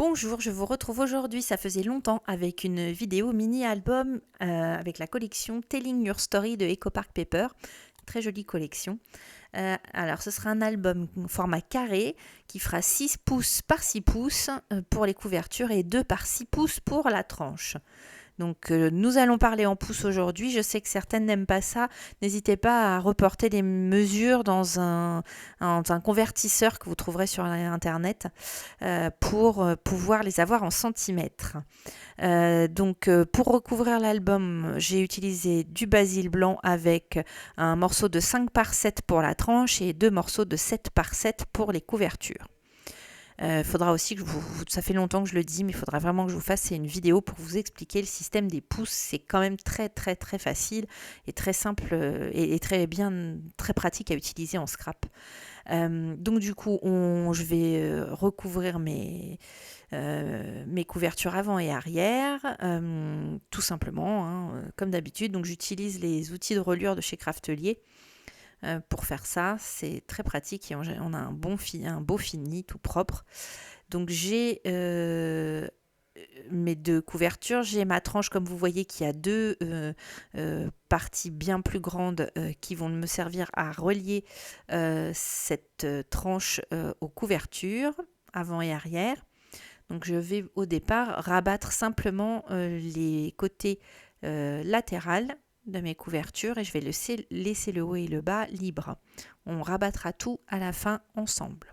Bonjour, je vous retrouve aujourd'hui, ça faisait longtemps, avec une vidéo mini-album avec la collection Telling Your Story de Echo Park Paper. Très jolie collection. Alors, ce sera un album format carré qui fera 6 pouces par 6 pouces pour les couvertures et 2 par 6 pouces pour la tranche. Donc nous allons parler en pouces aujourd'hui. Je sais que certaines n'aiment pas ça. N'hésitez pas à reporter les mesures dans un convertisseur que vous trouverez sur Internet pour pouvoir les avoir en centimètres. Pour recouvrir l'album, j'ai utilisé du basil blanc avec un morceau de 5 par 7 pour la tranche et 2 morceaux de 7 par 7 pour les couvertures. Faudra aussi que ça fait longtemps que je le dis, mais il faudra vraiment que je vous fasse une vidéo pour vous expliquer le système des pouces. C'est quand même très très très facile et très simple et très bien, très pratique à utiliser en scrap. Donc du coup, je vais recouvrir mes couvertures avant et arrière, tout simplement, hein, comme d'habitude. Donc j'utilise les outils de reliure de chez Craftelier. Pour faire ça, c'est très pratique et on a un beau fini tout propre. Donc j'ai mes deux couvertures, j'ai ma tranche comme vous voyez qui a deux parties bien plus grandes qui vont me servir à relier cette tranche aux couvertures avant et arrière. Donc je vais au départ rabattre simplement les côtés latérales de mes couvertures et je vais laisser le haut et le bas libres. On rabattra tout à la fin ensemble.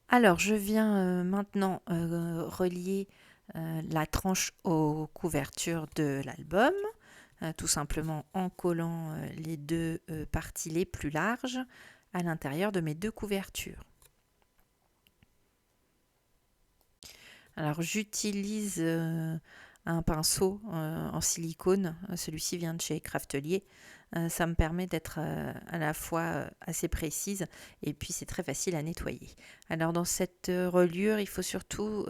Alors je viens maintenant relier la tranche aux couvertures de l'album, tout simplement en collant les deux parties les plus larges à l'intérieur de mes deux couvertures. Alors j'utilise un pinceau en silicone, celui-ci vient de chez Craftelier. Ça me permet d'être à la fois assez précise et puis c'est très facile à nettoyer. Alors dans cette reliure, il faut surtout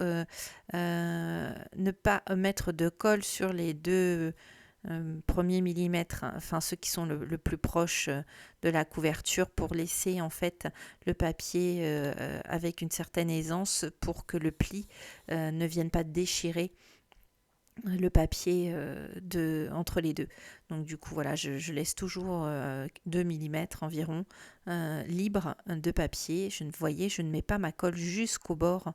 ne pas mettre de colle sur les deux premiers millimètres, enfin ceux qui sont le plus proches de la couverture pour laisser en fait le papier avec une certaine aisance pour que le pli ne vienne pas déchirer le papier entre les deux. Donc du coup voilà, je laisse toujours 2 mm environ libre de papier. Je ne mets pas ma colle jusqu'au bord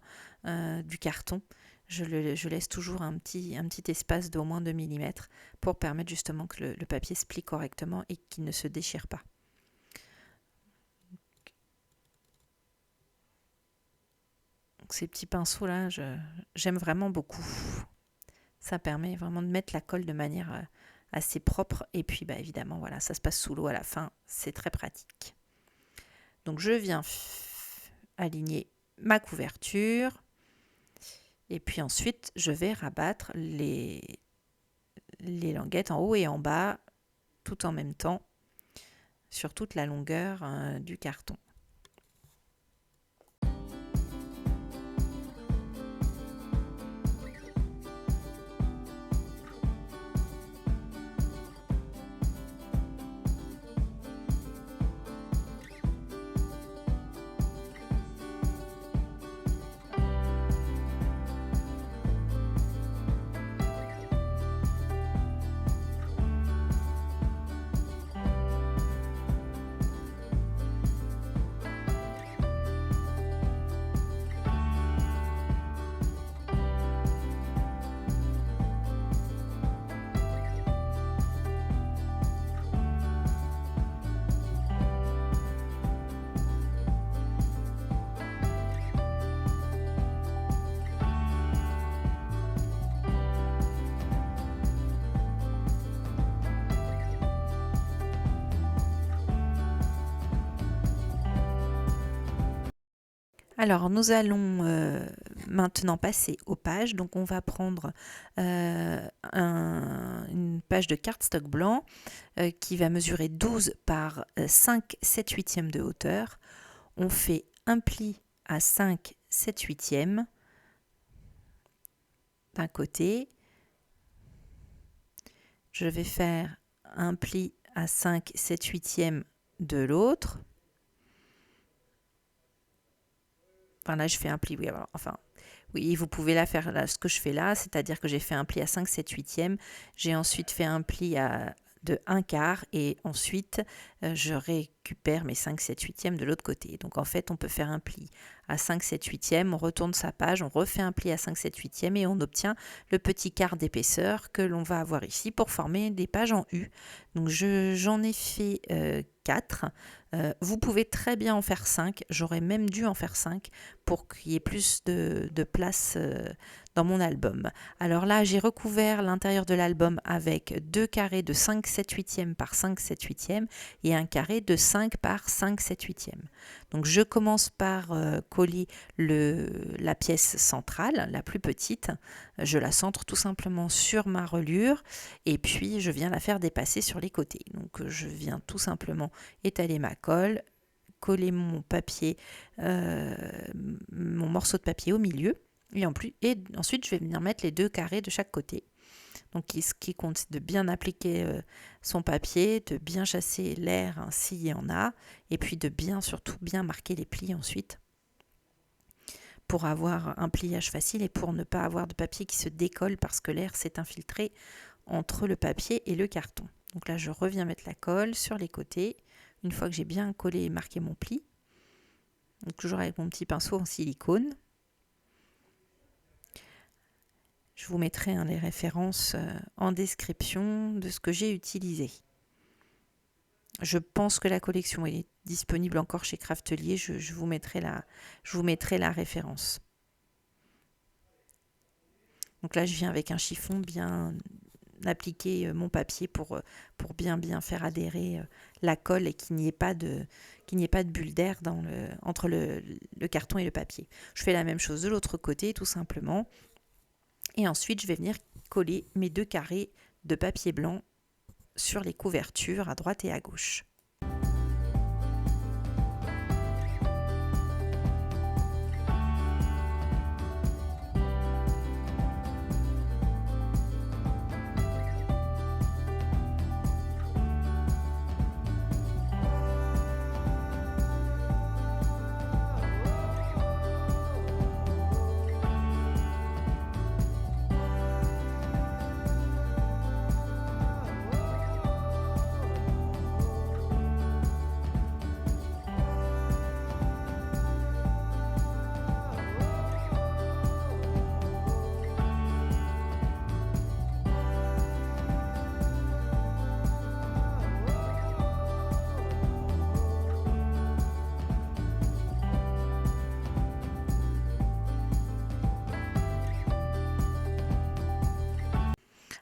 du carton. Je laisse toujours un petit espace d'au moins 2 mm pour permettre justement que le papier se plie correctement et qu'il ne se déchire pas. Donc, ces petits pinceaux là, j'aime vraiment beaucoup. Ça permet vraiment de mettre la colle de manière assez propre. Et puis bah, évidemment, voilà, ça se passe sous l'eau à la fin. C'est très pratique. Donc je viens aligner ma couverture. Et puis ensuite, je vais rabattre les languettes en haut et en bas, tout en même temps, sur toute la longueur du carton. Alors, nous allons maintenant passer aux pages. Donc, on va prendre une page de cardstock blanc qui va mesurer 12 par 5 7 huitièmes de hauteur. On fait un pli à 5 7 huitièmes d'un côté. Je vais faire un pli à 5 7 huitièmes de l'autre. Enfin là je fais un pli, oui, enfin oui, vous pouvez la faire là, ce que je fais là, c'est-à-dire que j'ai fait un pli à 5, 7, 8e, j'ai ensuite fait un pli de 1/4 et ensuite je récupère mes 5, 7, 8e de l'autre côté. Donc en fait on peut faire un pli à 5, 7, 8e, on retourne sa page, on refait un pli à 5, 7, 8e et on obtient le petit quart d'épaisseur que l'on va avoir ici pour former des pages en U. Donc j'en ai fait 4. Vous pouvez très bien en faire 5, j'aurais même dû en faire 5 pour qu'il y ait plus de place dans mon album. Alors là, j'ai recouvert l'intérieur de l'album avec 2 carrés de 5, 7, 8e par 5, 7, 8e et un carré de 5 par 5, 7, 8e. Donc je commence par coller la pièce centrale, la plus petite. Je la centre tout simplement sur ma reliure et puis je viens la faire dépasser sur les côtés. Donc je viens tout simplement étaler ma colle, coller mon papier, mon morceau de papier au milieu et ensuite je vais venir mettre les 2 carrés de chaque côté. Donc ce qui compte, c'est de bien appliquer son papier, de bien chasser l'air s'il y en a, et puis de surtout bien marquer les plis ensuite pour avoir un pliage facile et pour ne pas avoir de papier qui se décolle parce que l'air s'est infiltré entre le papier et le carton. Donc là, je reviens mettre la colle sur les côtés, une fois que j'ai bien collé et marqué mon pli. Donc toujours avec mon petit pinceau en silicone. Je vous mettrai les références en description de ce que j'ai utilisé. Je pense que la collection est disponible encore chez Craftelier. Je vous mettrai la référence. Donc là, je viens avec un chiffon bien appliquer mon papier pour bien faire adhérer la colle et qu'il n'y ait pas de bulle d'air entre le carton et le papier. Je fais la même chose de l'autre côté, tout simplement. Et ensuite, je vais venir coller mes 2 carrés de papier blanc sur les couvertures à droite et à gauche.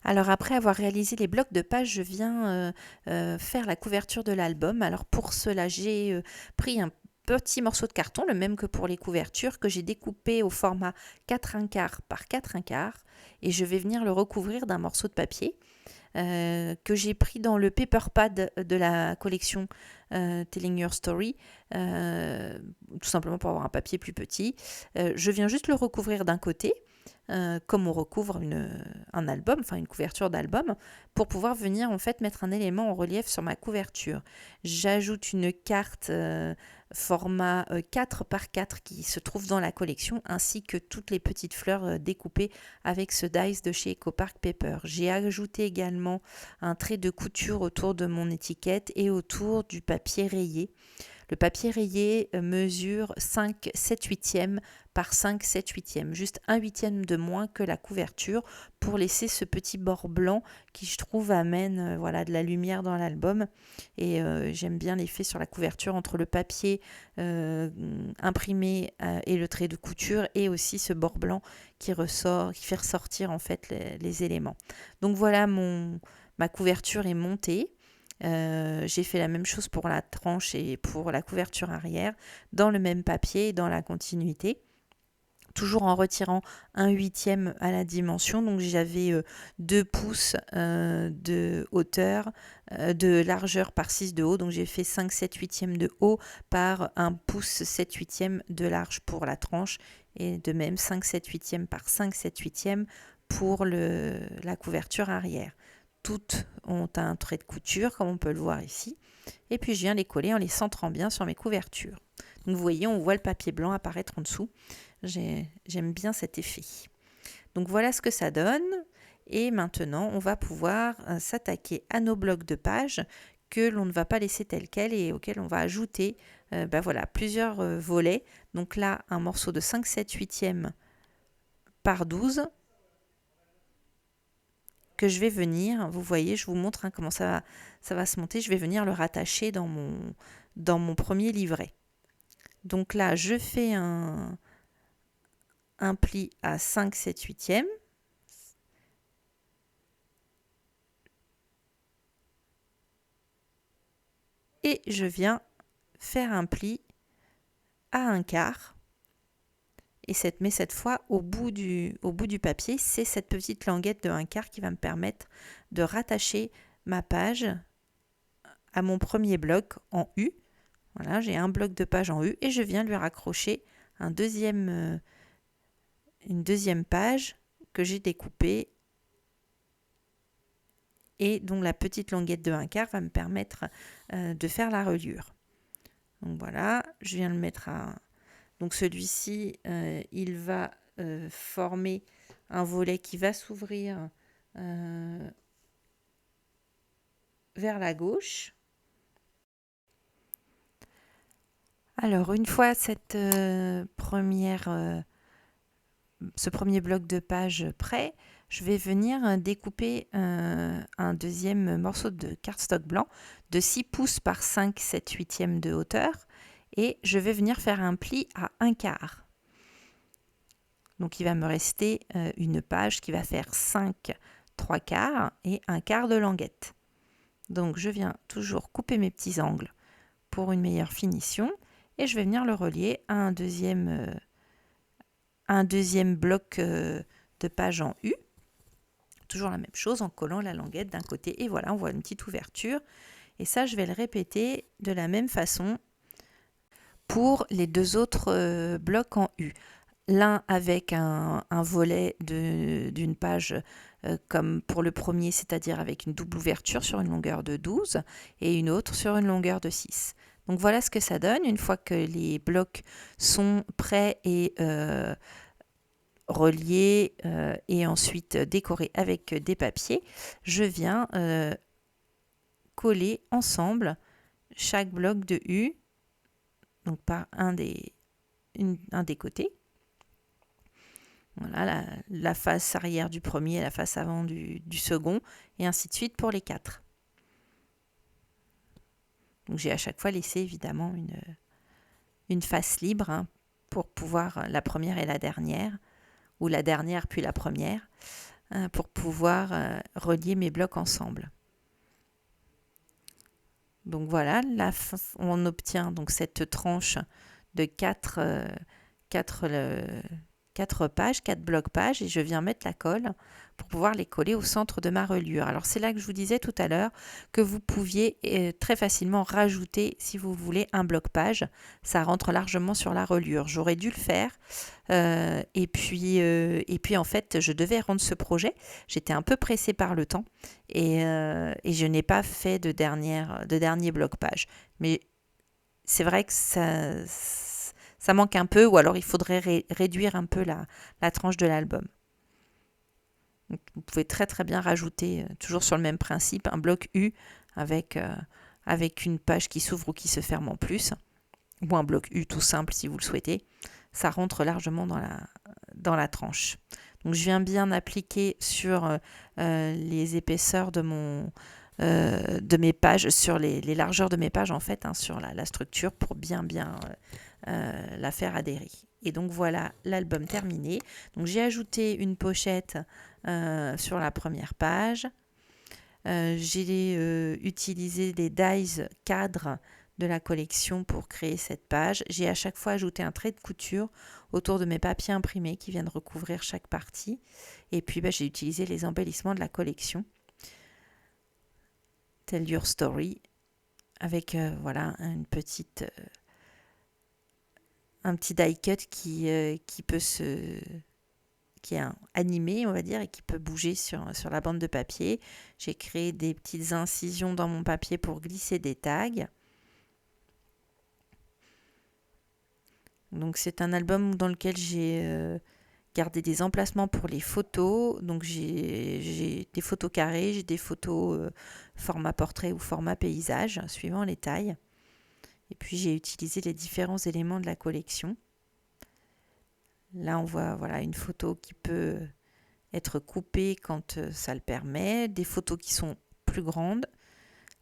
Alors après avoir réalisé les blocs de pages, je viens faire la couverture de l'album. Alors pour cela, j'ai pris un petit morceau de carton, le même que pour les couvertures, que j'ai découpé au format 4/1/4 par 4/1/4 et je vais venir le recouvrir d'un morceau de papier que j'ai pris dans le paper pad de la collection Telling Your Story, tout simplement pour avoir un papier plus petit. Je viens juste le recouvrir d'un côté, comme on recouvre un album, enfin une couverture d'album, pour pouvoir venir en fait mettre un élément en relief sur ma couverture. J'ajoute une carte format 4 par 4 qui se trouve dans la collection, ainsi que toutes les petites fleurs découpées avec ce dies de chez EcoPark Paper. J'ai ajouté également un trait de couture autour de mon étiquette et autour du papier rayé. Le papier rayé mesure 5 7 8e par 5 7 8e, juste 1 8e de moins que la couverture pour laisser ce petit bord blanc qui, je trouve, amène de la lumière dans l'album. Et j'aime bien l'effet sur la couverture entre le papier imprimé et le trait de couture, et aussi ce bord blanc qui fait ressortir en fait les éléments. Donc voilà, ma couverture est montée. J'ai fait la même chose pour la tranche et pour la couverture arrière, dans le même papier, dans la continuité, toujours en retirant 1 8e à la dimension. Donc j'avais 2 pouces de hauteur, de largeur par 6 de haut, donc j'ai fait 5 7 8e de haut par 1 pouce 7 8e de large pour la tranche, et de même 5 7 8e par 5 7 8e pour la couverture arrière. Toutes ont un trait de couture, comme on peut le voir ici. Et puis je viens les coller en les centrant bien sur mes couvertures. Donc vous voyez, on voit le papier blanc apparaître en dessous. J'aime bien cet effet. Donc voilà ce que ça donne. Et maintenant, on va pouvoir s'attaquer à nos blocs de pages que l'on ne va pas laisser tels quels et auxquels on va ajouter voilà, plusieurs volets. Donc là, un morceau de 5, 7, 8e par 12 que je vais venir, vous voyez, je vous montre comment ça va se monter. Je vais venir le rattacher dans mon premier livret. Donc là, je fais un pli à 5, 7, 8e. Et je viens faire un pli à 1/4. Mais cette fois, au bout du papier, c'est cette petite languette de 1/4 qui va me permettre de rattacher ma page à mon premier bloc en U. Voilà, j'ai un bloc de page en U et je viens lui raccrocher une deuxième page que j'ai découpée et dont la petite languette de 1/4 va me permettre de faire la reliure. Donc voilà, je viens le mettre à... Donc celui-ci, il va former un volet qui va s'ouvrir vers la gauche. Alors, une fois ce premier bloc de page prêt, je vais venir découper un deuxième morceau de cardstock blanc de 6 pouces par 5, 7, 8e de hauteur et je vais venir faire un pli à 1/4. Donc il va me rester une page qui va faire 5 3/4 et 1/4 de languette. Donc je viens toujours couper mes petits angles pour une meilleure finition et je vais venir le relier à un deuxième bloc de page en U. Toujours la même chose en collant la languette d'un côté et voilà, on voit une petite ouverture. Et ça, je vais le répéter de la même façon pour les deux autres blocs en U. L'un avec un volet d'une page comme pour le premier, c'est-à-dire avec une double ouverture sur une longueur de 12 et une autre sur une longueur de 6. Donc voilà ce que ça donne. Une fois que les blocs sont prêts et reliés et ensuite décorés avec des papiers, je viens coller ensemble chaque bloc de U, donc par un des côtés. Voilà, la face arrière du premier, la face avant du second, et ainsi de suite pour les 4. Donc j'ai à chaque fois laissé évidemment une face libre pour pouvoir, la première et la dernière, ou la dernière puis la première, pour pouvoir relier mes blocs ensemble. Donc voilà, on obtient donc cette tranche de 4 pages, 4 blocs pages et je viens mettre la colle pour pouvoir les coller au centre de ma reliure. Alors c'est là que je vous disais tout à l'heure que vous pouviez très facilement rajouter, si vous voulez, un bloc page. Ça rentre largement sur la reliure. J'aurais dû le faire et puis en fait je devais rendre ce projet. J'étais un peu pressée par le temps et je n'ai pas fait de dernier bloc page. Mais c'est vrai que ça manque un peu, ou alors il faudrait réduire un peu la tranche de l'album. Donc, vous pouvez très très bien rajouter, toujours sur le même principe, un bloc U avec une page qui s'ouvre ou qui se ferme en plus, ou un bloc U tout simple si vous le souhaitez. Ça rentre largement dans la tranche. Donc je viens bien appliquer sur les épaisseurs de mes pages, sur les largeurs de mes pages en fait, sur la structure pour bien la faire adhérer. Et donc voilà l'album terminé. Donc j'ai ajouté une pochette sur la première page. J'ai utilisé des dies cadres de la collection pour créer cette page. J'ai à chaque fois ajouté un trait de couture autour de mes papiers imprimés qui viennent recouvrir chaque partie. Et puis j'ai utilisé les embellissements de la collection. Tell Your Story avec voilà un petit die cut qui est animé, on va dire, et qui peut bouger sur la bande de papier. J'ai créé des petites incisions dans mon papier pour glisser des tags. Donc c'est un album dans lequel j'ai gardé des emplacements pour les photos. Donc j'ai des photos carrées, j'ai des photos format portrait ou format paysage, suivant les tailles. Et puis j'ai utilisé les différents éléments de la collection. Là on voit voilà, une photo qui peut être coupée quand ça le permet, des photos qui sont plus grandes.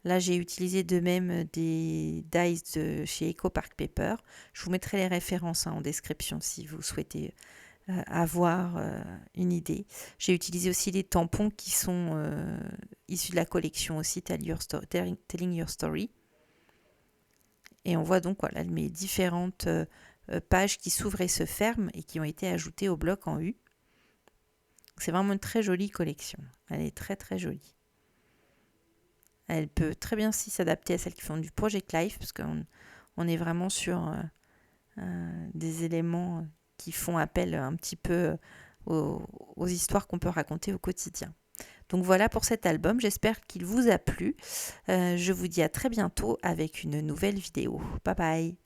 Là, j'ai utilisé de même des dies de chez Eco Park Paper. Je vous mettrai les références en description si vous souhaitez avoir une idée. J'ai utilisé aussi les tampons qui sont issus de la collection aussi Telling Your Story. Et on voit donc voilà, mes différentes pages qui s'ouvrent et se ferment et qui ont été ajoutées au bloc en U. C'est vraiment une très jolie collection. Elle est très très jolie. Elle peut très bien aussi s'adapter à celles qui font du Project Life, parce qu'on est vraiment sur des éléments qui font appel un petit peu aux histoires qu'on peut raconter au quotidien. Donc voilà pour cet album, j'espère qu'il vous a plu. Je vous dis à très bientôt avec une nouvelle vidéo. Bye bye.